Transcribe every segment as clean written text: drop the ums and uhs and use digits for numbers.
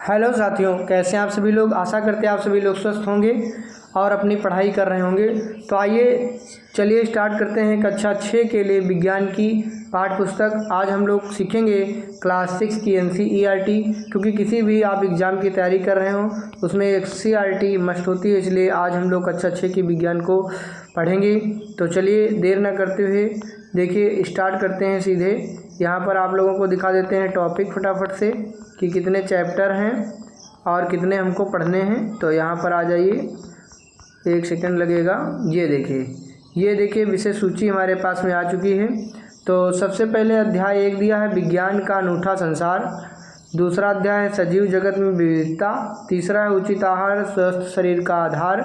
Hello साथियों, कैसे हैं आप सभी लोग। आशा करते हैं आप सभी लोग स्वस्थ होंगे और अपनी पढ़ाई कर रहे होंगे। तो आइए चलिए स्टार्ट करते हैं कक्षा 6 के लिए विज्ञान की पाठ्य पुस्तक। आज हम लोग सीखेंगे क्लास 6 की NCERT, क्योंकि किसी भी आप एग्ज़ाम की तैयारी कर रहे हो उसमें एक CRT मस्ट होती है, इसलिए आज हम लोग कक्षा 6 की विज्ञान को पढ़ेंगे। तो चलिए देर न करते हुए देखिए स्टार्ट करते हैं सीधे। यहाँ पर आप लोगों को दिखा देते हैं टॉपिक फटाफट से कि कितने चैप्टर हैं और कितने हमको पढ़ने हैं। तो यहाँ पर आ जाइए, एक सेकंड लगेगा। ये देखिए विषय सूची हमारे पास में आ चुकी है। तो सबसे पहले अध्याय 1 दिया है विज्ञान का अनूठा संसार। दूसरा अध्याय है सजीव जगत में विविधता। तीसरा है उचित आहार स्वस्थ शरीर का आधार।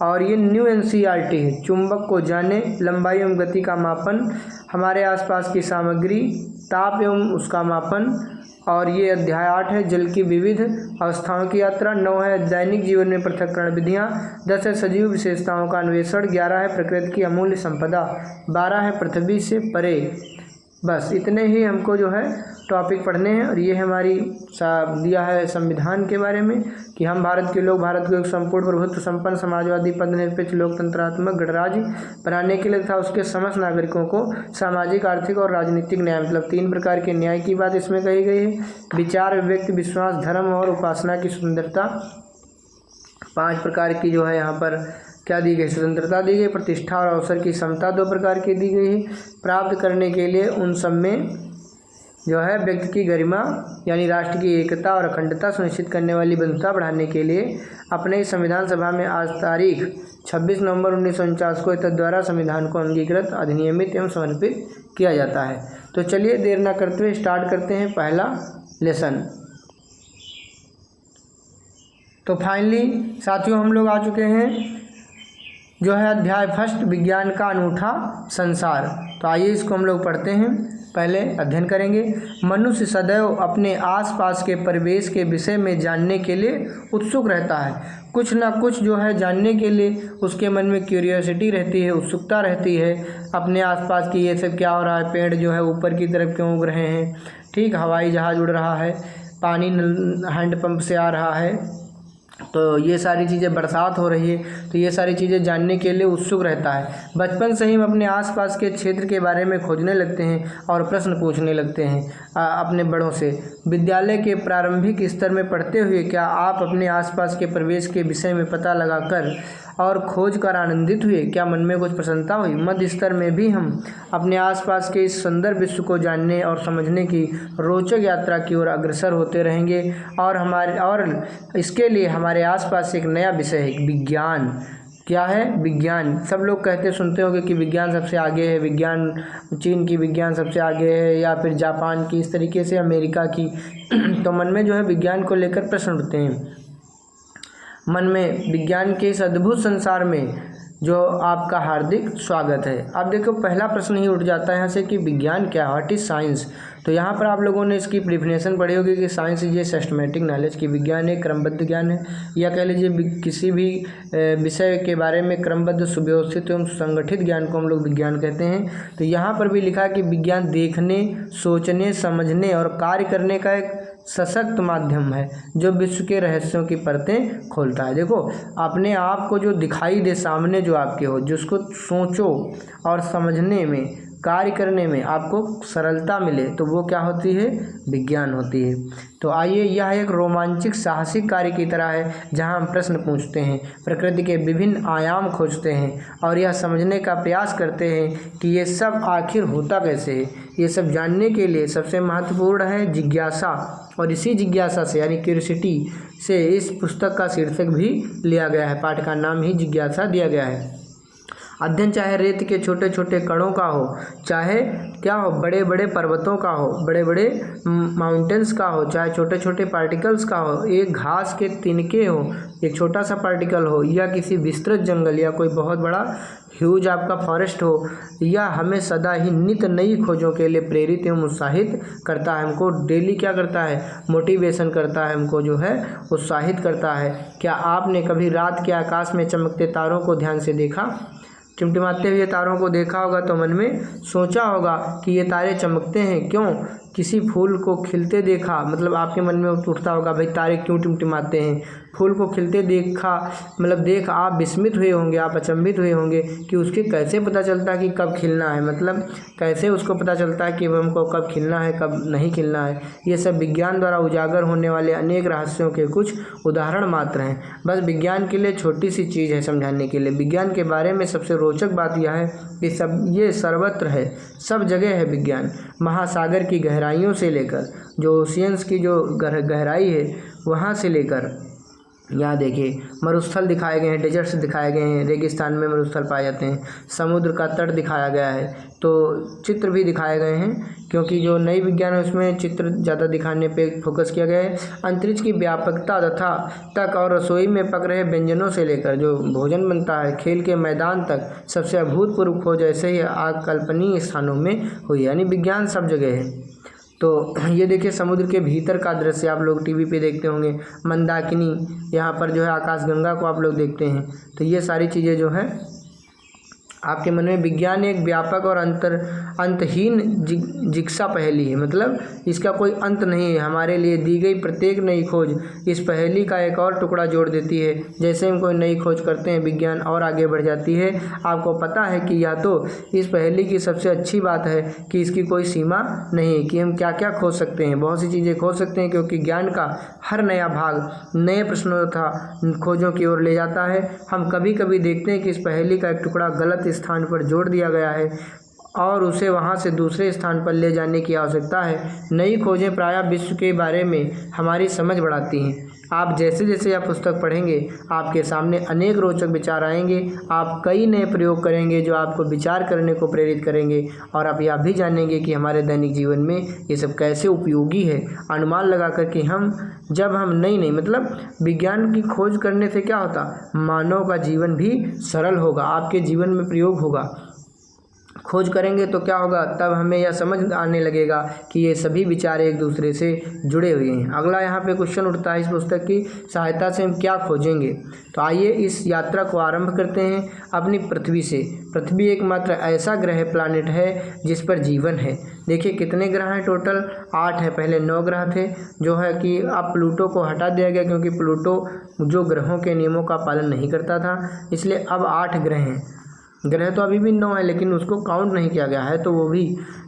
और ये न्यू NCERT है, चुंबक को जाने, लंबाई एवं गति का मापन, हमारे आसपास की सामग्री, ताप एवं उसका मापन। और ये अध्याय 8 है जल की विविध अवस्थाओं की यात्रा। 9 है दैनिक जीवन में पृथक्करण विधियाँ। 10 है सजीव विशेषताओं का अन्वेषण। 11 है प्रकृति की अमूल्य संपदा। 12 है पृथ्वी से परे। बस इतने ही हमको जो है टॉपिक पढ़ने हैं। और ये हमारी दिया है संविधान के बारे में कि हम भारत के लोग भारत को एक संपूर्ण प्रभुत्व संपन्न समाजवादी पदनिरपेक्ष लोकतंत्रात्मक गणराज्य बनाने के लिए तथा उसके समस्त नागरिकों को सामाजिक आर्थिक और राजनीतिक न्याय, मतलब 3 प्रकार के न्याय की बात इसमें कही गई है। विचार, व्यक्ति, विश्वास, धर्म और उपासना की स्वतंत्रता। 5 प्रकार की जो है यहाँ पर क्या दी गई, स्वतंत्रता दी गई। प्रतिष्ठा और अवसर की समता 2 प्रकार की दी गई है। प्राप्त करने के लिए उन सब में जो है व्यक्ति की गरिमा यानी राष्ट्र की एकता और अखंडता सुनिश्चित करने वाली बंधुता बढ़ाने के लिए अपने संविधान सभा में आज तारीख 26 नवंबर 1949 को इस द्वारा संविधान को अंगीकृत, अधिनियमित एवं समर्पित किया जाता है। तो चलिए देर न करते हुए स्टार्ट करते हैं पहला लेसन। तो फाइनली साथियों हम लोग आ चुके हैं जो है अध्याय 1 विज्ञान का अनूठा संसार। तो आइए इसको हम लोग पढ़ते हैं, पहले अध्ययन करेंगे। मनुष्य सदैव अपने आसपास के परिवेश के विषय में जानने के लिए उत्सुक रहता है। कुछ ना कुछ जो है जानने के लिए उसके मन में क्यूरियोसिटी रहती है, उत्सुकता रहती है। अपने आसपास की ये सब क्या हो रहा है, पेड़ जो है ऊपर की तरफ क्यों उग रहे हैं, ठीक, हवाई जहाज़ उड़ रहा है, पानी हैंडपम्प से आ रहा है, तो ये सारी चीज़ें, बरसात हो रही है, तो ये सारी चीज़ें जानने के लिए उत्सुक रहता है। बचपन से ही हम अपने आसपास के क्षेत्र के बारे में खोजने लगते हैं और प्रश्न पूछने लगते हैं अपने बड़ों से। विद्यालय के प्रारंभिक स्तर में पढ़ते हुए क्या आप अपने आसपास के परिवेश के विषय में पता लगाकर और खोज कर आनंदित हुए? क्या मन में कुछ प्रसन्नता हुई? मध्य स्तर में भी हम अपने आसपास के इस सुंदर विश्व को जानने और समझने की रोचक यात्रा की ओर अग्रसर होते रहेंगे। और इसके लिए हमारे आसपास एक नया विषय है, विज्ञान। क्या है? विज्ञान। सब लोग कहते सुनते होंगे कि विज्ञान सबसे आगे है, विज्ञान चीन की विज्ञान सबसे आगे है, या फिर जापान की, इस तरीके से अमेरिका की। तो मन में जो है विज्ञान को लेकर प्रश्न उठते हैं। मन में विज्ञान के इस अद्भुत संसार में जो आपका हार्दिक स्वागत है। अब देखो पहला प्रश्न ही उठ जाता है यहाँ से कि विज्ञान क्या है, व्हाट इज साइंस। तो यहाँ पर आप लोगों ने इसकी डेफिनेशन पढ़ी होगी कि science is a systematic knowledge, कि विज्ञान एक क्रमबद्ध ज्ञान है, या कह लीजिए किसी भी विषय के बारे में क्रमबद्ध, सुव्यवस्थित एवं सुसंगठित ज्ञान को हम लोग विज्ञान कहते हैं। तो यहाँ पर भी लिखा है कि विज्ञान देखने, सोचने, समझने और कार्य करने का एक सशक्त माध्यम है जो विश्व के रहस्यों की परतें खोलता है। देखो अपने आप को जो दिखाई दे सामने, जो आपके हो, जिसको सोचो और समझने में, कार्य करने में आपको सरलता मिले, तो वो क्या होती है? विज्ञान होती है। तो आइए, यह एक रोमांचक साहसिक कार्य की तरह है जहां हम प्रश्न पूछते हैं, प्रकृति के विभिन्न आयाम खोजते हैं और यह समझने का प्रयास करते हैं कि ये सब आखिर होता कैसे है। ये सब जानने के लिए सबसे महत्वपूर्ण है जिज्ञासा, और इसी जिज्ञासा से यानी क्यूरियोसिटी से इस पुस्तक का शीर्षक भी लिया गया है, पाठ का नाम ही जिज्ञासा दिया गया है। अध्ययन चाहे रेत के छोटे छोटे कणों का हो, चाहे क्या हो, बड़े बड़े पर्वतों का हो, बड़े बड़े माउंटेन्स का हो, चाहे छोटे छोटे पार्टिकल्स का हो, एक घास के तिनके हो, एक छोटा सा पार्टिकल हो, या किसी विस्तृत जंगल या कोई बहुत बड़ा ह्यूज आपका फॉरेस्ट हो, या हमें सदा ही नित नई खोजों के लिए प्रेरित एवं उत्साहित करता है। हमको डेली क्या करता है? मोटिवेशन करता है, हमको जो है उत्साहित करता है। क्या आपने कभी रात के आकाश में चमकते तारों को ध्यान से देखा? टिमटिमाते हुए तारों को देखा होगा तो मन में सोचा होगा कि ये तारे चमकते हैं क्यों? किसी फूल को खिलते देखा, मतलब आपके मन में उठता होगा भाई तारे क्यों टिमटिमाते हैं, फूल को खिलते देखा मतलब देख आप विस्मित हुए होंगे, आप अचंभित हुए होंगे कि उसके कैसे पता चलता है कि कब खिलना है, मतलब कैसे उसको पता चलता है कि हमको कब खिलना है कब नहीं खिलना है। ये सब विज्ञान द्वारा उजागर होने वाले अनेक रहस्यों के कुछ उदाहरण मात्र हैं। बस विज्ञान के लिए छोटी सी चीज़ है समझाने के लिए। विज्ञान के बारे में सबसे रोचक बात यह है कि ये सर्वत्र है, सब जगह है विज्ञान। महासागर की गहराइयों से लेकर जो ओशियंस की जो गहराई है वहाँ से लेकर यहाँ देखिए मरुस्थल दिखाए गए हैं, डेजर्ट्स दिखाए गए हैं, रेगिस्तान में मरुस्थल पाए जाते हैं, समुद्र का तट दिखाया गया है, तो चित्र भी दिखाए गए हैं क्योंकि जो नई विज्ञान है उसमें चित्र ज़्यादा दिखाने पे फोकस किया गया है। अंतरिक्ष की व्यापकता तथा तक और रसोई में पक रहे व्यंजनों से लेकर जो भोजन बनता है, खेल के मैदान तक सबसे अभूतपूर्व खोज ऐसे ही अकल्पनीय स्थानों में हुई, यानी विज्ञान सब जगह है। तो ये देखिए समुद्र के भीतर का दृश्य आप लोग टीवी पे देखते होंगे, मंदाकिनी, यहाँ पर जो है आकाशगंगा को आप लोग देखते हैं। तो ये सारी चीज़ें जो है आपके मन में, विज्ञान एक व्यापक और अंतहीन जिज्ञासा पहेली है, मतलब इसका कोई अंत नहीं है। हमारे लिए दी गई प्रत्येक नई खोज इस पहेली का एक और टुकड़ा जोड़ देती है। जैसे हम कोई नई खोज करते हैं विज्ञान और आगे बढ़ जाती है। आपको पता है कि या तो इस पहेली की सबसे अच्छी बात है कि इसकी कोई सीमा नहीं है कि हम क्या क्या खोज सकते हैं, बहुत सी चीज़ें खोज सकते हैं क्योंकि ज्ञान का हर नया भाग नए प्रश्नों तथा खोजों की ओर ले जाता है। हम कभी कभी देखते हैं कि इस पहेली का एक टुकड़ा गलत स्थान पर जोड़ दिया गया है और उसे वहां से दूसरे स्थान पर ले जाने की आवश्यकता है। नई खोजें प्रायः विश्व के बारे में हमारी समझ बढ़ाती हैं। आप जैसे जैसे यह पुस्तक पढ़ेंगे आपके सामने अनेक रोचक विचार आएंगे, आप कई नए प्रयोग करेंगे जो आपको विचार करने को प्रेरित करेंगे और आप यह भी जानेंगे कि हमारे दैनिक जीवन में ये सब कैसे उपयोगी है। अनुमान लगा कर कि जब हम नई मतलब विज्ञान की खोज करने से क्या होता, मानव का जीवन भी सरल होगा, आपके जीवन में प्रयोग होगा। खोज करेंगे तो क्या होगा, तब हमें यह समझ आने लगेगा कि ये सभी विचार एक दूसरे से जुड़े हुए हैं। अगला यहाँ पे क्वेश्चन उठता है, इस पुस्तक की सहायता से हम क्या खोजेंगे। तो आइए इस यात्रा को आरंभ करते हैं अपनी पृथ्वी से। पृथ्वी एकमात्र ऐसा ग्रह प्लानिट है जिस पर जीवन है। देखिए कितने ग्रह हैं टोटल, 8 है। पहले 9 ग्रह थे जो है कि अब प्लूटो को हटा दिया गया क्योंकि प्लूटो जो ग्रहों के नियमों का पालन नहीं करता था, इसलिए अब 8 ग्रह हैं। ग्रह तो अभी भी 9 है लेकिन उसको काउंट नहीं किया गया है, तो वो भी,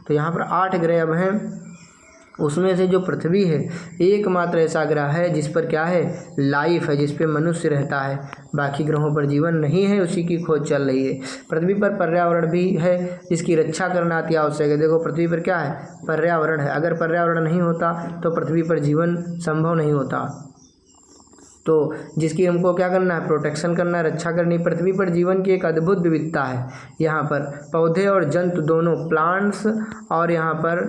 तो यहाँ पर 8 ग्रह अब हैं। उसमें से जो पृथ्वी है एकमात्र ऐसा ग्रह है जिस पर क्या है, लाइफ है, जिस पे मनुष्य रहता है। बाकी ग्रहों पर जीवन नहीं है, उसी की खोज चल रही है। पृथ्वी पर पर्यावरण भी है जिसकी रक्षा करना अति आवश्यक है। देखो पृथ्वी पर क्या है, पर्यावरण है। अगर पर्यावरण नहीं होता तो पृथ्वी पर जीवन संभव नहीं होता। तो जिसकी हमको क्या करना है, प्रोटेक्शन करना है, रक्षा करनी। पृथ्वी पर जीवन की एक अद्भुत विविधता है। यहाँ पर पौधे और जंतु दोनों, प्लांट्स, और यहाँ पर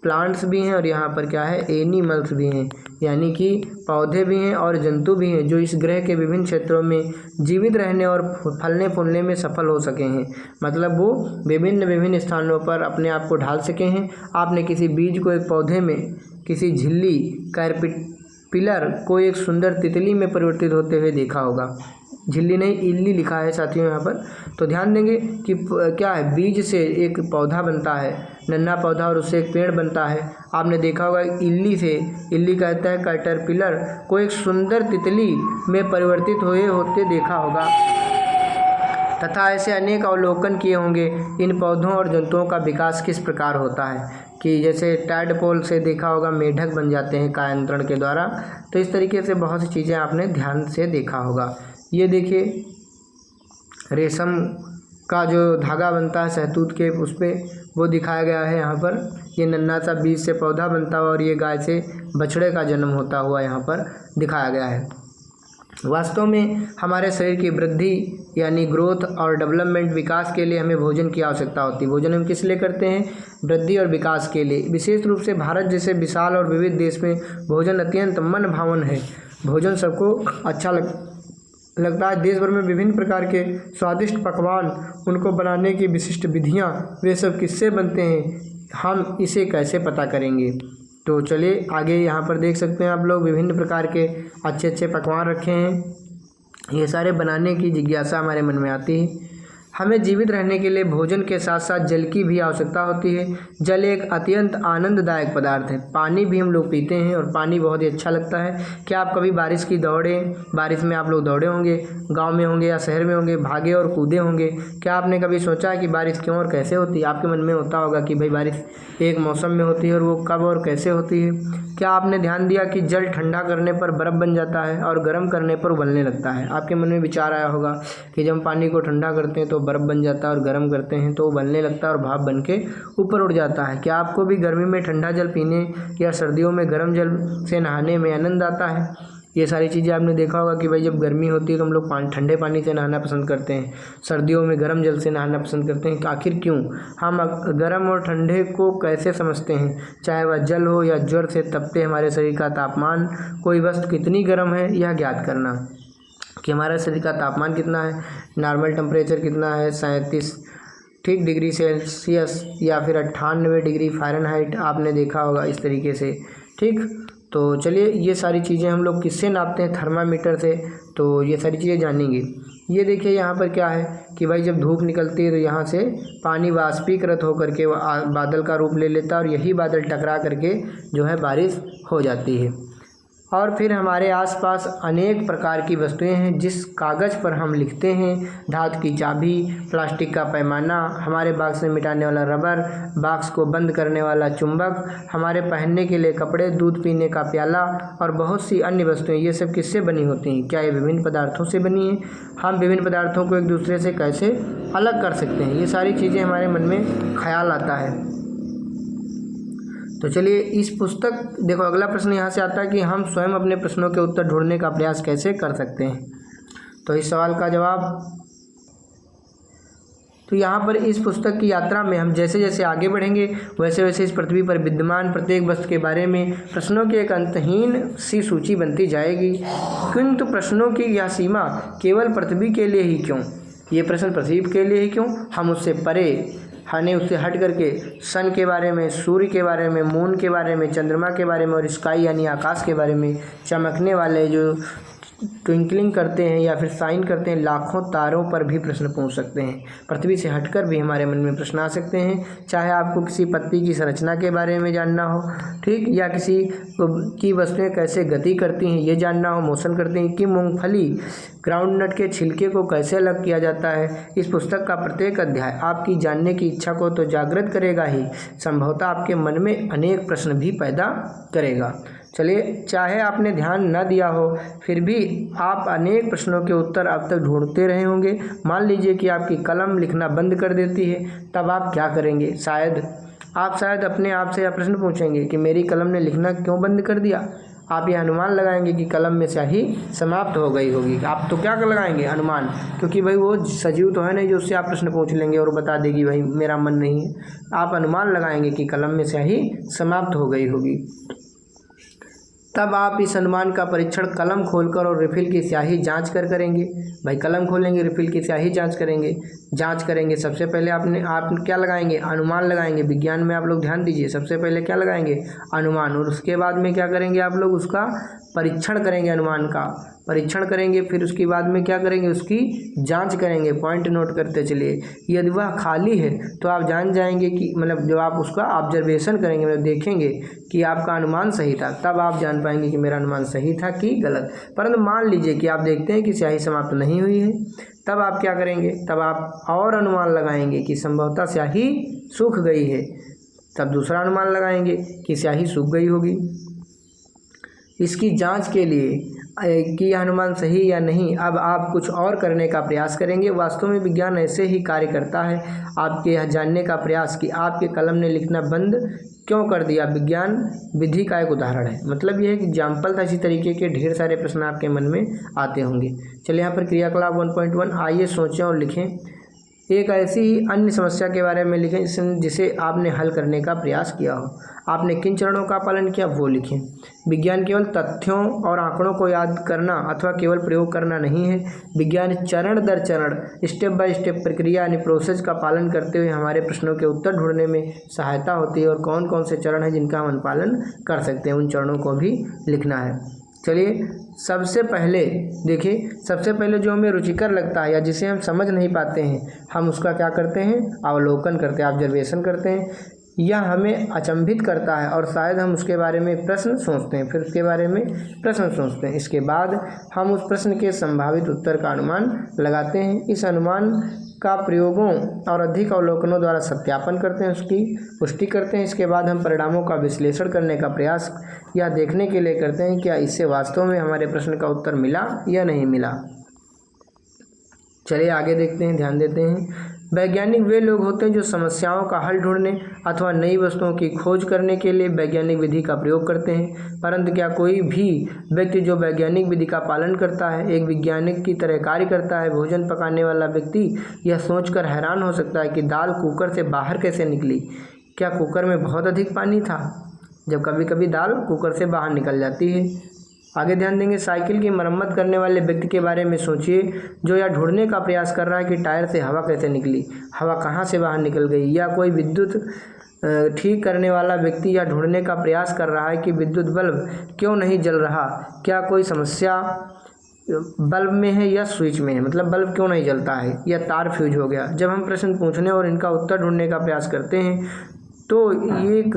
प्लांट्स भी हैं और यहाँ पर क्या है, एनिमल्स भी हैं, यानी कि पौधे भी हैं और जंतु भी हैं जो इस ग्रह के विभिन्न क्षेत्रों में जीवित रहने और फलने फूलने में सफल हो सके हैं। मतलब वो विभिन्न विभिन्न स्थानों पर अपने आप को ढाल सके हैं। आपने किसी बीज को एक पौधे में, किसी झिल्ली कैरपिलर को एक सुंदर तितली में परिवर्तित होते हुए देखा होगा। झिल्ली नहीं, इल्ली लिखा है साथियों यहाँ पर। तो ध्यान देंगे कि क्या है, बीज से एक पौधा बनता है, नन्हा पौधा, और उससे एक पेड़ बनता है। आपने देखा होगा इल्ली से, इल्ली कहता है कैटरपिलर को एक सुंदर तितली में परिवर्तित हुए होते देखा होगा, तथा ऐसे अनेक अवलोकन किए होंगे इन पौधों और जंतुओं का विकास किस प्रकार होता है। कि जैसे टैडपोल से देखा होगा मेढक बन जाते हैं कायांतरण के द्वारा। तो इस तरीके से बहुत सी चीज़ें आपने ध्यान से देखा होगा। ये देखिए रेशम का जो धागा बनता है शहतूत के, उस पर वो दिखाया गया है यहाँ पर। ये नन्हा सा बीज से पौधा बनता हुआ और ये गाय से बछड़े का जन्म होता हुआ यहाँ पर दिखाया गया है। वास्तव में हमारे शरीर की वृद्धि यानी ग्रोथ और डेवलपमेंट, विकास के लिए हमें भोजन की आवश्यकता होती है। भोजन हम किस लिए करते हैं, वृद्धि और विकास के लिए। विशेष रूप से भारत जैसे विशाल और विविध देश में भोजन अत्यंत मन भावन है। भोजन सबको अच्छा लगता है। देश भर में विभिन्न प्रकार के स्वादिष्ट पकवान, उनको बनाने की विशिष्ट विधियाँ, वे सब किससे बनते हैं, हम इसे कैसे पता करेंगे। तो चलिए आगे यहाँ पर देख सकते हैं आप लोग विभिन्न प्रकार के अच्छे अच्छे पकवान रखे हैं। ये सारे बनाने की जिज्ञासा हमारे मन में आती है। हमें जीवित रहने के लिए भोजन के साथ साथ जल की भी आवश्यकता होती है। जल एक अत्यंत आनंददायक पदार्थ है। पानी भी हम लोग पीते हैं और पानी बहुत ही अच्छा लगता है। क्या आप कभी बारिश की दौड़ें, बारिश में आप लोग दौड़े होंगे, गांव में होंगे या शहर में होंगे, भागे और कूदे होंगे। क्या आपने कभी सोचा है कि बारिश क्यों और कैसे होती है? आपके मन में होता होगा कि भाई बारिश एक मौसम में होती है और वो कब और कैसे होती है। क्या आपने ध्यान दिया कि जल ठंडा करने पर बर्फ़ बन जाता है और गर्म करने पर उबलने लगता है? आपके मन में विचार आया होगा कि जब हम पानी को ठंडा करते हैं तो बर्फ़ बन जाता है और गर्म करते हैं तो उबलने लगता है और भाप बन के ऊपर उड़ जाता है। क्या आपको भी गर्मी में ठंडा जल पीने या सर्दियों में गर्म जल से नहाने में आनंद आता है? ये सारी चीज़ें आपने देखा होगा कि भाई जब गर्मी होती है तो हम लोग ठंडे पानी से नहाना पसंद करते हैं, सर्दियों में गर्म जल से नहाना पसंद करते हैं। आखिर क्यों? हम गर्म और ठंडे को कैसे समझते हैं? चाहे वह जल हो या ज्वर से तपते हमारे शरीर का तापमान, कोई वस्तु कितनी गर्म है यह ज्ञात करना, कि हमारा शरीर का तापमान कितना है, नॉर्मल टेम्परेचर कितना है, 37 ठीक डिग्री सेल्सियस या फिर 98 डिग्री फ़ारेनहाइट। आपने देखा होगा इस तरीके से। ठीक, तो चलिए ये सारी चीज़ें हम लोग किससे नापते हैं? थर्मामीटर से। तो ये सारी चीज़ें जानेंगे। ये देखिए यहाँ पर क्या है कि भाई जब धूप निकलती है तो यहाँ से पानी वाष्पीकृत होकर के बादल का रूप ले लेता है और यही बादल टकरा करके जो है बारिश हो जाती है। और फिर हमारे आसपास अनेक प्रकार की वस्तुएं हैं जिस कागज़ पर हम लिखते हैं, धातु की चाबी, प्लास्टिक का पैमाना, हमारे बॉक्स में मिटाने वाला रबर, बॉक्स को बंद करने वाला चुंबक, हमारे पहनने के लिए कपड़े, दूध पीने का प्याला और बहुत सी अन्य वस्तुएं। ये सब किससे बनी होती हैं? क्या ये विभिन्न पदार्थों से बनी हैं? हम विभिन्न पदार्थों को एक दूसरे से कैसे अलग कर सकते हैं? ये सारी चीज़ें हमारे मन में ख्याल आता है। तो चलिए इस पुस्तक देखो, अगला प्रश्न यहाँ से आता है कि हम स्वयं अपने प्रश्नों के उत्तर ढूंढने का प्रयास कैसे कर सकते हैं। तो इस सवाल का जवाब, तो यहाँ पर इस पुस्तक की यात्रा में हम जैसे जैसे आगे बढ़ेंगे वैसे वैसे इस पृथ्वी पर विद्यमान प्रत्येक वस्तु के बारे में प्रश्नों की एक अंतहीन सी सूची बनती जाएगी। किंतु प्रश्नों की यह सीमा केवल पृथ्वी के लिए ही क्यों? ये प्रश्न पृथ्वी के लिए ही क्यों? हम उससे परे, हमें उससे हट करके सन के बारे में, सूर्य के बारे में, मून के बारे में, चंद्रमा के बारे में और स्काई यानी आकाश के बारे में, चमकने वाले जो ट्विंकलिंग करते हैं या फिर साइन करते हैं लाखों तारों पर भी प्रश्न पूछ सकते हैं। पृथ्वी से हटकर भी हमारे मन में प्रश्न आ सकते हैं। चाहे आपको किसी पत्ती की संरचना के बारे में जानना हो, ठीक, या किसी की वस्तुएं कैसे गति करती हैं ये जानना हो, मोशन करती हैं, कि मूंगफली ग्राउंडनट के छिलके को कैसे अलग किया जाता है। इस पुस्तक का प्रत्येक अध्याय आपकी जानने की इच्छा को तो जागृत करेगा ही, संभवतः आपके मन में अनेक प्रश्न भी पैदा करेगा। चलिए, चाहे आपने ध्यान न दिया हो फिर भी आप अनेक प्रश्नों के उत्तर अब तक ढूंढते रहे होंगे। मान लीजिए कि आपकी कलम लिखना बंद कर देती है, तब आप क्या करेंगे? शायद अपने आप से यह प्रश्न पूछेंगे कि मेरी कलम ने लिखना क्यों बंद कर दिया। आप ये अनुमान लगाएंगे कि कलम में स्याही समाप्त हो गई होगी। आप तो क्या लगाएंगे? अनुमान, क्योंकि भाई वो सजीव तो है नहीं जो उससे आप प्रश्न पूछ लेंगे और बता देगी भाई मेरा मन नहीं है। आप अनुमान लगाएंगे कि कलम में स्याही समाप्त हो गई होगी। तब आप इस अनुमान का परीक्षण कलम खोलकर और रिफिल की स्याही जांच कर करेंगे। भाई कलम खोलेंगे, रिफिल की स्याही जांच करेंगे। सबसे पहले आप क्या लगाएंगे? अनुमान लगाएंगे। विज्ञान में आप लोग ध्यान दीजिए, सबसे पहले क्या लगाएंगे? अनुमान। और उसके बाद में क्या करेंगे आप लोग? उसका परीक्षण करेंगे, अनुमान का परीक्षण करेंगे। फिर उसके बाद में क्या करेंगे? उसकी जांच करेंगे। पॉइंट नोट करते चलिए। यदि वह खाली है तो आप जान जाएंगे कि मतलब जब आप उसका ऑब्जर्वेशन करेंगे, मतलब देखेंगे कि आपका अनुमान सही था, तब आप जान पाएंगे कि मेरा अनुमान सही था कि गलत। परंतु मान लीजिए कि आप देखते हैं कि स्याही समाप्त नहीं हुई है, तब आप क्या करेंगे? तब आप और अनुमान लगाएंगे कि संभवतः स्याही सूख गई है। तब दूसरा अनुमान लगाएंगे कि स्याही सूख गई होगी। इसकी जांच के लिए कि यह अनुमान सही या नहीं, अब आप कुछ और करने का प्रयास करेंगे। वास्तव में विज्ञान ऐसे ही कार्य करता है। आपके यह जानने का प्रयास कि आपके कलम ने लिखना बंद क्यों कर दिया, विज्ञान विधि का एक उदाहरण है। मतलब यह है कि एग्जाम्पल था, इसी तरीके के ढेर सारे प्रश्न आपके मन में आते होंगे। चलिए यहाँ पर क्रियाकलाप 1.1, आइए सोचें और लिखें। एक ऐसी ही अन्य समस्या के बारे में लिखें जिसे आपने हल करने का प्रयास किया हो। आपने किन चरणों का पालन किया वो लिखें। विज्ञान केवल तथ्यों और आंकड़ों को याद करना अथवा केवल प्रयोग करना नहीं है। विज्ञान चरण दर चरण, स्टेप बाय स्टेप प्रक्रिया यानी प्रोसेस का पालन करते हुए हमारे प्रश्नों के उत्तर ढूंढने में सहायता होती है। और कौन कौन से चरण हैं जिनका हम अनुपालन कर सकते हैं, उन चरणों को भी लिखना है। चलिए सबसे पहले देखिए, सबसे पहले जो हमें रुचिकर लगता है या जिसे हम समझ नहीं पाते हैं, हम उसका क्या करते हैं, अवलोकन करते हैं, ऑब्जर्वेशन करते हैं। यह हमें अचंभित करता है और शायद हम उसके बारे में प्रश्न सोचते हैं, फिर उसके बारे में प्रश्न सोचते हैं। इसके बाद हम उस प्रश्न के संभावित उत्तर का अनुमान लगाते हैं। इस अनुमान का प्रयोगों और अधिक अवलोकनों द्वारा सत्यापन करते हैं, उसकी पुष्टि करते हैं। इसके बाद हम परिणामों का विश्लेषण करने का प्रयास या देखने के लिए करते हैं क्या इससे वास्तव में हमारे प्रश्न का उत्तर मिला या नहीं मिला। चलिए आगे देखते हैं, ध्यान देते हैं। वैज्ञानिक वे लोग होते हैं जो समस्याओं का हल ढूंढने अथवा नई वस्तुओं की खोज करने के लिए वैज्ञानिक विधि का प्रयोग करते हैं। परंतु क्या कोई भी व्यक्ति जो वैज्ञानिक विधि का पालन करता है, एक वैज्ञानिक की तरह कार्य करता है, भोजन पकाने वाला व्यक्ति यह सोचकर हैरान हो सकता है कि दाल कुकर से बाहर कैसे निकली? क्या कुकर में बहुत अधिक पानी था? जब कभी कभी दाल कुकर से बाहर निकल जाती है। आगे ध्यान देंगे, साइकिल की मरम्मत करने वाले व्यक्ति के बारे में सोचिए जो यह ढूंढने का प्रयास कर रहा है कि टायर से हवा कैसे निकली, हवा कहाँ से बाहर निकल गई। या कोई विद्युत ठीक करने वाला व्यक्ति यह ढूंढने का प्रयास कर रहा है कि विद्युत बल्ब क्यों नहीं जल रहा, क्या कोई समस्या बल्ब में है या स्विच में है, मतलब बल्ब क्यों नहीं जलता है या तार फ्यूज हो गया। जब हम प्रश्न पूछने और इनका उत्तर ढूंढने का प्रयास करते हैं तो एक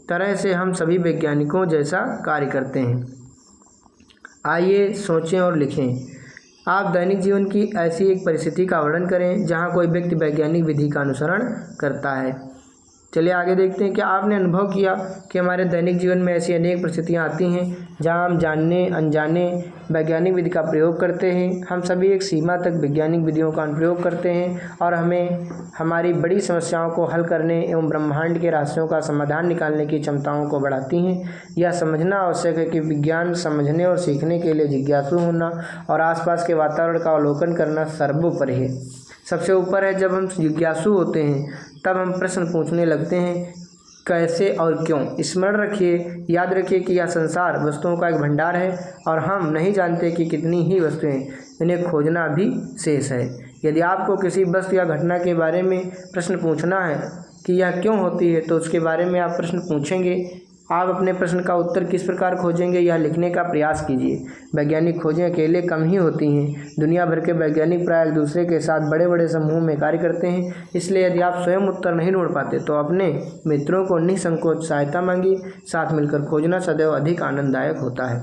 तरह से हम सभी वैज्ञानिकों जैसा कार्य करते हैं। आइए सोचें और लिखें। आप दैनिक जीवन की ऐसी एक परिस्थिति का वर्णन करें जहां कोई व्यक्ति वैज्ञानिक विधि का अनुसरण करता है। चलिए आगे देखते हैं, क्या आपने अनुभव किया कि हमारे दैनिक जीवन में ऐसी अनेक परिस्थितियां आती हैं जहां हम जानने अनजाने वैज्ञानिक विधि का प्रयोग करते हैं। हम सभी एक सीमा तक वैज्ञानिक विधियों का अनुप्रयोग करते हैं और हमें हमारी बड़ी समस्याओं को हल करने एवं ब्रह्मांड के रहस्यों का समाधान निकालने की क्षमताओं को बढ़ाती हैं। यह समझना आवश्यक है कि विज्ञान समझने और सीखने के लिए जिज्ञासु होना और आसपास के वातावरण का अवलोकन करना सर्वोपरि है। सबसे ऊपर है, जब हम जिज्ञासु होते हैं तब हम प्रश्न पूछने लगते हैं कैसे और क्यों। स्मरण रखिए, याद रखिए कि यह संसार वस्तुओं का एक भंडार है और हम नहीं जानते कि कितनी ही वस्तुएं, इन्हें खोजना भी शेष है। यदि आपको किसी वस्तु या घटना के बारे में प्रश्न पूछना है कि यह क्यों होती है, तो उसके बारे में आप प्रश्न पूछेंगे। आप अपने प्रश्न का उत्तर किस प्रकार खोजेंगे यह लिखने का प्रयास कीजिए। वैज्ञानिक खोजें अकेले कम ही होती हैं। दुनिया भर के वैज्ञानिक प्राय एक दूसरे के साथ बड़े बड़े समूह में कार्य करते हैं। इसलिए यदि आप स्वयं उत्तर नहीं ढूंढ पाते तो अपने मित्रों को निसंकोच सहायता मांगिए। साथ मिलकर खोजना सदैव अधिक आनंददायक होता है।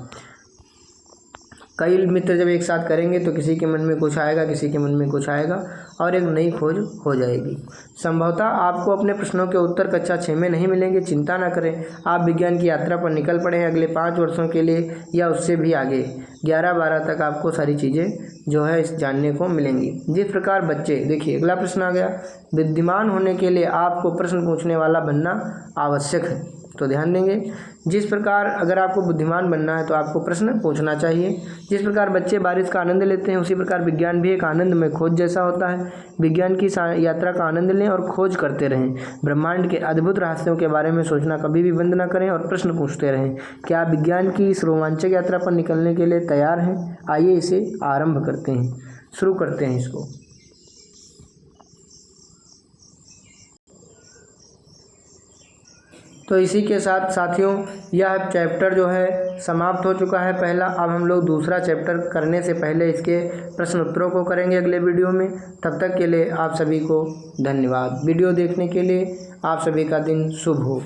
कई मित्र जब एक साथ करेंगे तो किसी के मन में कुछ आएगा, किसी के मन में कुछ आएगा और एक नई खोज हो जाएगी। संभवतः आपको अपने प्रश्नों के उत्तर कक्षा 6 में नहीं मिलेंगे, चिंता ना करें। आप विज्ञान की यात्रा पर निकल पड़े हैं अगले 5 वर्षों के लिए या उससे भी आगे 11-12 तक आपको सारी चीज़ें जो है जानने को मिलेंगी। जिस प्रकार बच्चे, देखिए अगला प्रश्न आ गया, बुद्धिमान होने के लिए आपको प्रश्न पूछने वाला बनना आवश्यक है। तो ध्यान देंगे, जिस प्रकार अगर आपको बुद्धिमान बनना है तो आपको प्रश्न पूछना चाहिए। जिस प्रकार बच्चे बारिश का आनंद लेते हैं उसी प्रकार विज्ञान भी एक आनंद में खोज जैसा होता है। विज्ञान की यात्रा का आनंद लें और खोज करते रहें। ब्रह्मांड के अद्भुत रहस्यों के बारे में सोचना कभी भी बंद ना करें और प्रश्न पूछते रहें। क्या आप विज्ञान की इस रोमांचक यात्रा पर निकलने के लिए तैयार हैं? आइए इसे आरंभ करते हैं, शुरू करते हैं इसको। तो इसी के साथ साथियों यह चैप्टर जो है समाप्त हो चुका है पहला। अब हम लोग दूसरा चैप्टर करने से पहले इसके प्रश्न उत्तरों को करेंगे अगले वीडियो में। तब तक के लिए आप सभी को धन्यवाद। वीडियो देखने के लिए आप सभी का दिन शुभ हो।